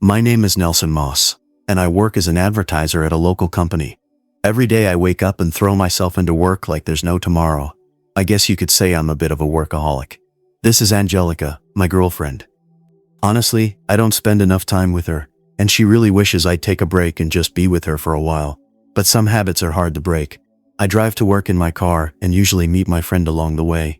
My name is Nelson Moss, and I work as an advertiser at a local company. Every day I wake up and throw myself into work like there's no tomorrow. I guess you could say I'm a bit of a workaholic. This is Angelica, my girlfriend. Honestly, I don't spend enough time with her, and she really wishes I'd take a break and just be with her for a while. But some habits are hard to break. I drive to work in my car and usually meet my friend along the way.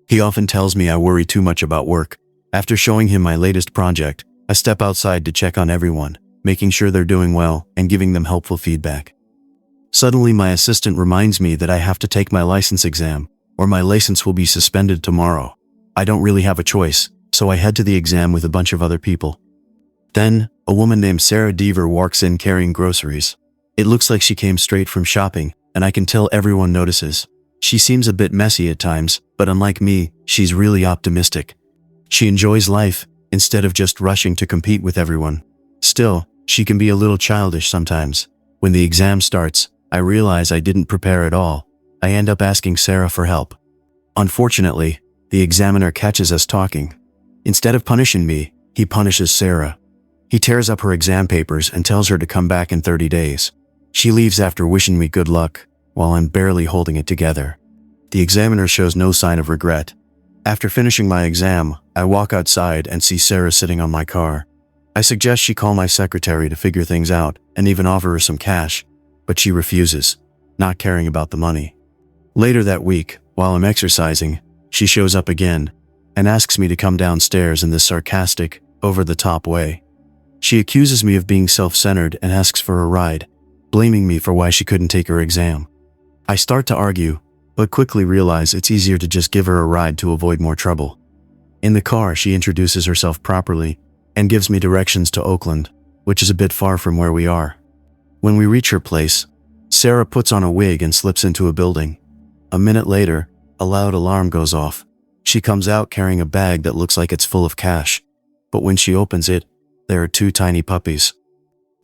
He often tells me I worry too much about work. After showing him my latest project, I step outside to check on everyone, making sure they're doing well and giving them helpful feedback. Suddenly my assistant reminds me that I have to take my license exam, or my license will be suspended tomorrow. I don't really have a choice, so I head to the exam with a bunch of other people. Then, a woman named Sarah Deaver walks in carrying groceries. It looks like she came straight from shopping, and I can tell everyone notices. She seems a bit messy at times, but unlike me, she's really optimistic. She enjoys life, instead of just rushing to compete with everyone. Still, she can be a little childish sometimes. When the exam starts, I realize I didn't prepare at all. I end up asking Sarah for help. Unfortunately, the examiner catches us talking. Instead of punishing me, he punishes Sarah. He tears up her exam papers and tells her to come back in 30 days. She leaves after wishing me good luck, while I'm barely holding it together. The examiner shows no sign of regret. After finishing my exam, I walk outside and see Sarah sitting on my car. I suggest she call my secretary to figure things out and even offer her some cash, but she refuses, not caring about the money. Later that week, while I'm exercising, she shows up again and asks me to come downstairs in this sarcastic, over-the-top way. She accuses me of being self-centered and asks for a ride, blaming me for why she couldn't take her exam. I start to argue, but quickly realize it's easier to just give her a ride to avoid more trouble. In the car, she introduces herself properly and gives me directions to Oakland, which is a bit far from where we are. When we reach her place, Sarah puts on a wig and slips into a building. A minute later, a loud alarm goes off. She comes out carrying a bag that looks like it's full of cash, but when she opens it, there are two tiny puppies.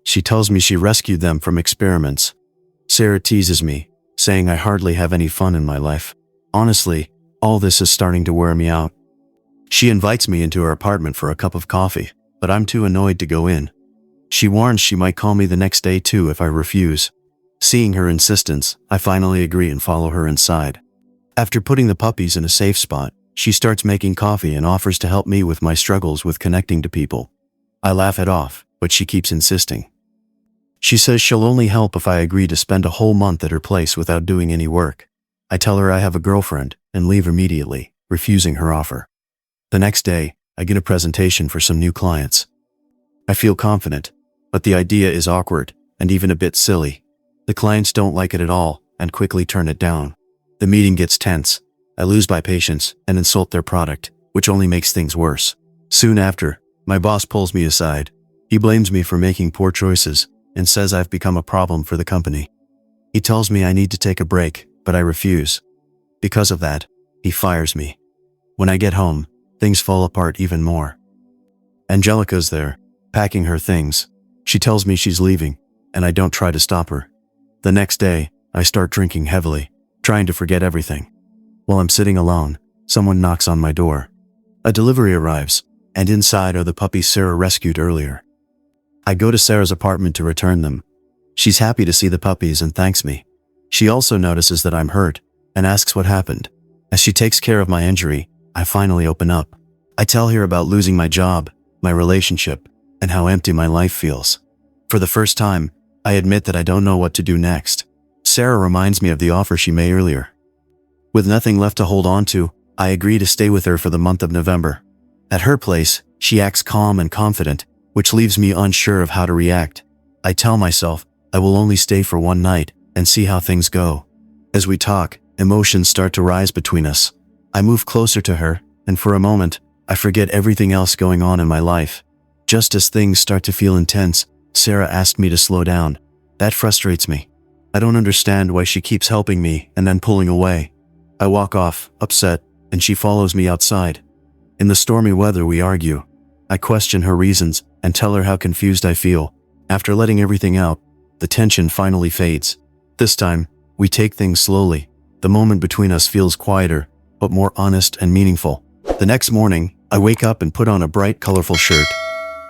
She tells me she rescued them from experiments. Sarah teases me, saying I hardly have any fun in my life. Honestly, all this is starting to wear me out. She invites me into her apartment for a cup of coffee, but I'm too annoyed to go in. She warns she might call me the next day too if I refuse. Seeing her insistence, I finally agree and follow her inside. After putting the puppies in a safe spot, she starts making coffee and offers to help me with my struggles with connecting to people. I laugh it off, but she keeps insisting. She says she'll only help if I agree to spend a whole month at her place without doing any work. I tell her I have a girlfriend and leave immediately, refusing her offer. The next day, I get a presentation for some new clients. I feel confident, but the idea is awkward and even a bit silly. The clients don't like it at all and quickly turn it down. The meeting gets tense. I lose my patience and insult their product, which only makes things worse. Soon after, my boss pulls me aside. He blames me for making poor choices and says I've become a problem for the company. He tells me I need to take a break, but I refuse. Because of that, he fires me. When I get home, things fall apart even more. Angelica's there, packing her things. She tells me she's leaving, and I don't try to stop her. The next day, I start drinking heavily, trying to forget everything. While I'm sitting alone, someone knocks on my door. A delivery arrives, and inside are the puppies Sarah rescued earlier. I go to Sarah's apartment to return them. She's happy to see the puppies and thanks me. She also notices that I'm hurt and asks what happened. As she takes care of my injury, I finally open up. I tell her about losing my job, my relationship, and how empty my life feels. For the first time, I admit that I don't know what to do next. Sarah reminds me of the offer she made earlier. With nothing left to hold on to, I agree to stay with her for the month of November. At her place, she acts calm and confident, which leaves me unsure of how to react. I tell myself I will only stay for one night and see how things go. As we talk, emotions start to rise between us. I move closer to her, and for a moment, I forget everything else going on in my life. Just as things start to feel intense, Sarah asked me to slow down. That frustrates me. I don't understand why she keeps helping me and then pulling away. I walk off, upset, and she follows me outside. In the stormy weather, we argue. I question her reasons and tell her how confused I feel. After letting everything out, the tension finally fades. This time, we take things slowly. The moment between us feels quieter, but more honest and meaningful. The next morning, I wake up and put on a bright, colorful shirt.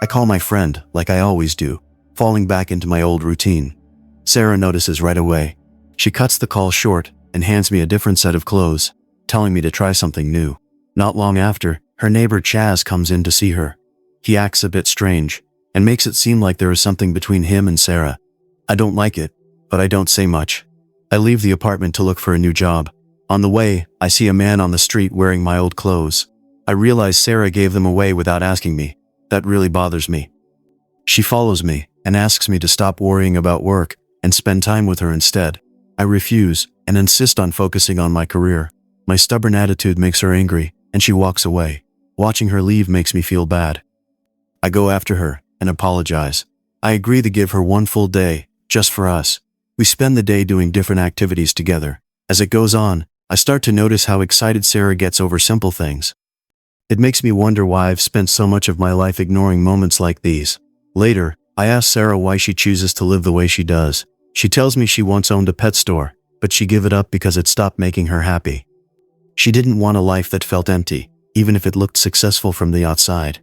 I call my friend, like I always do, falling back into my old routine. Sarah notices right away. She cuts the call short and hands me a different set of clothes, telling me to try something new. Not long after, her neighbor Chaz comes in to see her. He acts a bit strange and makes it seem like there is something between him and Sarah. I don't like it, but I don't say much. I leave the apartment to look for a new job. On the way, I see a man on the street wearing my old clothes. I realize Sarah gave them away without asking me. That really bothers me. She follows me and asks me to stop worrying about work and spend time with her instead. I refuse and insist on focusing on my career. My stubborn attitude makes her angry, and she walks away. Watching her leave makes me feel bad. I go after her and apologize. I agree to give her one full day, just for us. We spend the day doing different activities together. As it goes on, I start to notice how excited Sarah gets over simple things. It makes me wonder why I've spent so much of my life ignoring moments like these. Later, I ask Sarah why she chooses to live the way she does. She tells me she once owned a pet store, but she gave it up because it stopped making her happy. She didn't want a life that felt empty, even if it looked successful from the outside.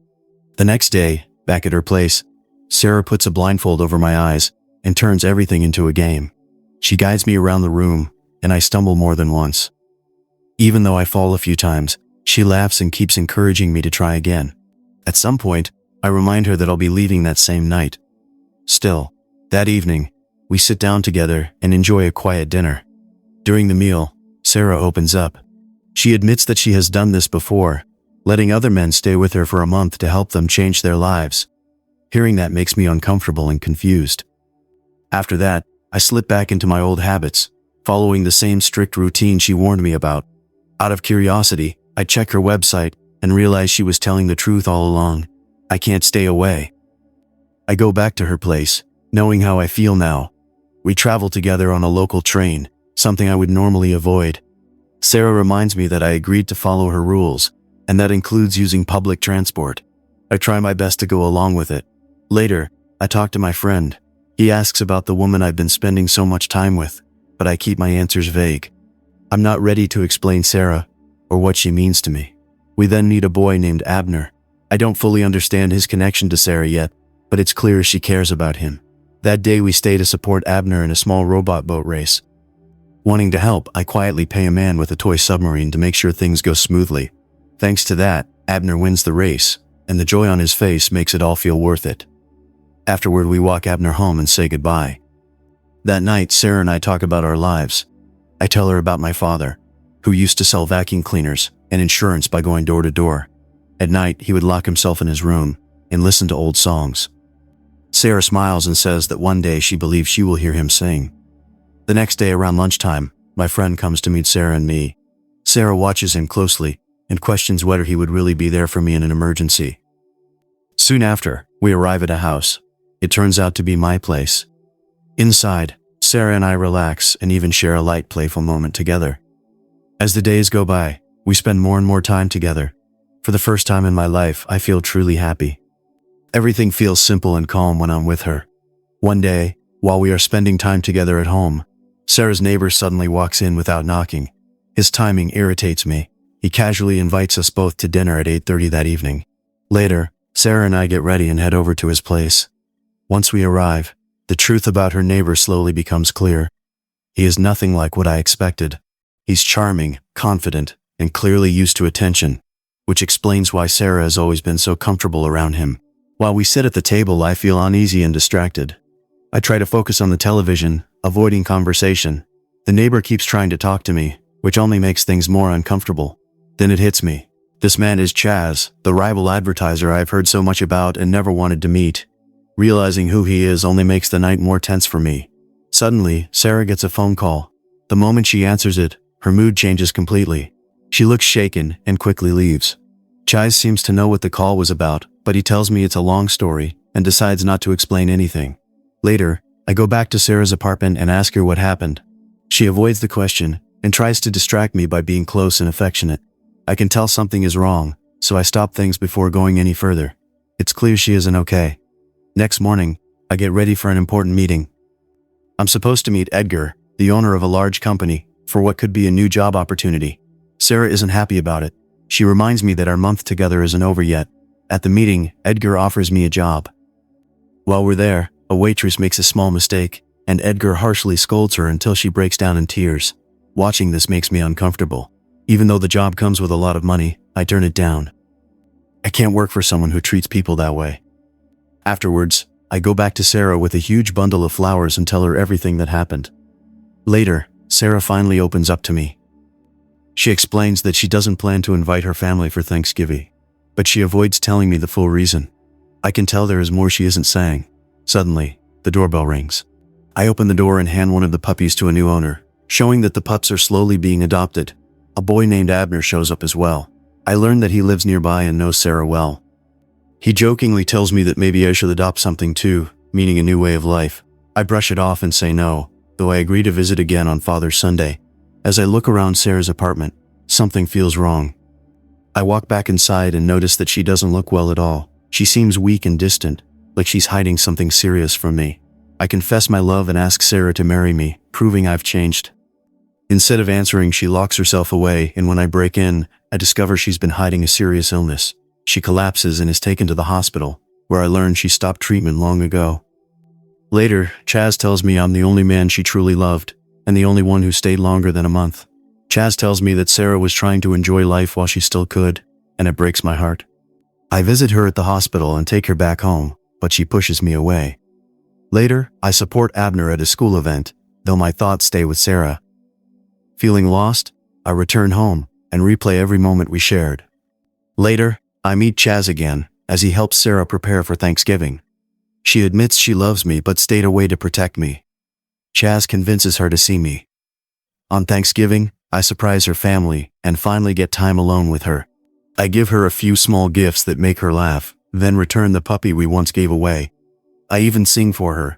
The next day, back at her place, Sarah puts a blindfold over my eyes and turns everything into a game. She guides me around the room, and I stumble more than once. Even though I fall a few times, she laughs and keeps encouraging me to try again. At some point, I remind her that I'll be leaving that same night. Still, that evening, we sit down together and enjoy a quiet dinner. During the meal, Sarah opens up. She admits that she has done this before, letting other men stay with her for a month to help them change their lives. Hearing that makes me uncomfortable and confused. After that, I slip back into my old habits, following the same strict routine she warned me about. Out of curiosity, I check her website and realize she was telling the truth all along. I can't stay away. I go back to her place, knowing how I feel now. We travel together on a local train, something I would normally avoid. Sarah reminds me that I agreed to follow her rules, and that includes using public transport. I try my best to go along with it. Later, I talk to my friend. He asks about the woman I've been spending so much time with, but I keep my answers vague. I'm not ready to explain Sarah or what she means to me. We then meet a boy named Abner. I don't fully understand his connection to Sarah yet, but it's clear she cares about him. That day we stay to support Abner in a small robot boat race. Wanting to help, I quietly pay a man with a toy submarine to make sure things go smoothly. Thanks to that, Abner wins the race, and the joy on his face makes it all feel worth it. Afterward, we walk Abner home and say goodbye. That night, Sarah and I talk about our lives. I tell her about my father, who used to sell vacuum cleaners and insurance by going door to door. At night, he would lock himself in his room and listen to old songs. Sarah smiles and says that one day she believes she will hear him sing. The next day around lunchtime, my friend comes to meet Sarah and me. Sarah watches him closely and questions whether he would really be there for me in an emergency. Soon after, we arrive at a house. It turns out to be my place. Inside, Sarah and I relax and even share a light, playful moment together. As the days go by, we spend more and more time together. For the first time in my life, I feel truly happy. Everything feels simple and calm when I'm with her. One day, while we are spending time together at home, Sarah's neighbor suddenly walks in without knocking. His timing irritates me. He casually invites us both to dinner at 8:30 that evening. Later, Sarah and I get ready and head over to his place. Once we arrive, the truth about her neighbor slowly becomes clear. He is nothing like what I expected. He's charming, confident, and clearly used to attention, which explains why Sarah has always been so comfortable around him. While we sit at the table, I feel uneasy and distracted. I try to focus on the television, avoiding conversation. The neighbor keeps trying to talk to me, which only makes things more uncomfortable. Then it hits me. This man is Chaz, the rival advertiser I've heard so much about and never wanted to meet. Realizing who he is only makes the night more tense for me. Suddenly, Sarah gets a phone call. The moment she answers it, her mood changes completely. She looks shaken and quickly leaves. Chaz seems to know what the call was about, but he tells me it's a long story and decides not to explain anything. Later, I go back to Sarah's apartment and ask her what happened. She avoids the question and tries to distract me by being close and affectionate. I can tell something is wrong, so I stop things before going any further. It's clear she isn't okay. Next morning, I get ready for an important meeting. I'm supposed to meet Edgar, the owner of a large company, for what could be a new job opportunity. Sarah isn't happy about it. She reminds me that our month together isn't over yet. At the meeting, Edgar offers me a job. While we're there, a waitress makes a small mistake, and Edgar harshly scolds her until she breaks down in tears. Watching this makes me uncomfortable. Even though the job comes with a lot of money, I turn it down. I can't work for someone who treats people that way. Afterwards, I go back to Sarah with a huge bundle of flowers and tell her everything that happened. Later, Sarah finally opens up to me. She explains that she doesn't plan to invite her family for Thanksgiving, but she avoids telling me the full reason. I can tell there is more she isn't saying. Suddenly, the doorbell rings. I open the door and hand one of the puppies to a new owner, showing that the pups are slowly being adopted. A boy named Abner shows up as well. I learn that he lives nearby and knows Sarah well. He jokingly tells me that maybe I should adopt something too, meaning a new way of life. I brush it off and say no, though I agree to visit again on Father's Sunday. As I look around Sarah's apartment, something feels wrong. I walk back inside and notice that she doesn't look well at all. She seems weak and distant, like she's hiding something serious from me. I confess my love and ask Sarah to marry me, proving I've changed. Instead of answering, she locks herself away, and when I break in, I discover she's been hiding a serious illness. She collapses and is taken to the hospital, where I learn she stopped treatment long ago. Later, Chaz tells me I'm the only man she truly loved, and the only one who stayed longer than a month. Chaz tells me that Sarah was trying to enjoy life while she still could, and it breaks my heart. I visit her at the hospital and take her back home, but she pushes me away. Later, I support Abner at a school event, though my thoughts stay with Sarah. Feeling lost, I return home and replay every moment we shared. Later, I meet Chaz again, as he helps Sarah prepare for Thanksgiving. She admits she loves me but stayed away to protect me. Chaz convinces her to see me. On Thanksgiving, I surprise her family and finally get time alone with her. I give her a few small gifts that make her laugh, then return the puppy we once gave away. I even sing for her.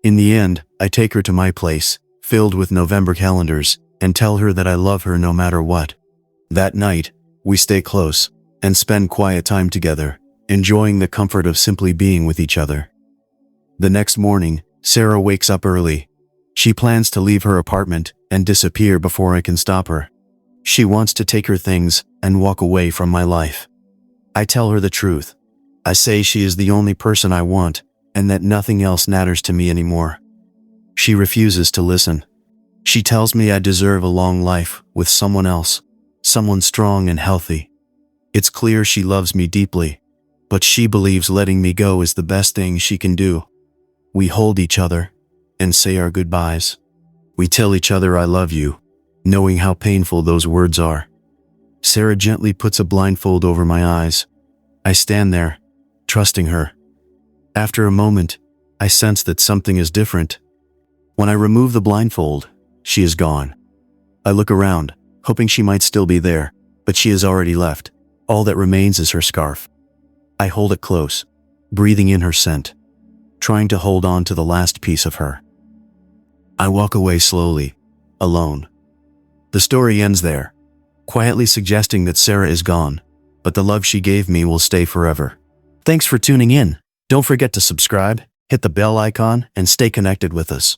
In the end, I take her to my place, filled with November calendars, and tell her that I love her no matter what. That night, we stay close and spend quiet time together, enjoying the comfort of simply being with each other. The next morning, Sarah wakes up early. She plans to leave her apartment and disappear before I can stop her. She wants to take her things and walk away from my life. I tell her the truth. I say she is the only person I want and that nothing else matters to me anymore. She refuses to listen. She tells me I deserve a long life with someone else, someone strong and healthy. It's clear she loves me deeply, but she believes letting me go is the best thing she can do. We hold each other and say our goodbyes. We tell each other I love you, knowing how painful those words are. Sarah gently puts a blindfold over my eyes. I stand there, trusting her. After a moment, I sense that something is different. When I remove the blindfold, she is gone. I look around, hoping she might still be there, but she has already left. All that remains is her scarf. I hold it close, breathing in her scent, trying to hold on to the last piece of her. I walk away slowly, alone. The story ends there, quietly suggesting that Sarah is gone, but the love she gave me will stay forever. Thanks for tuning in. Don't forget to subscribe, hit the bell icon, and stay connected with us.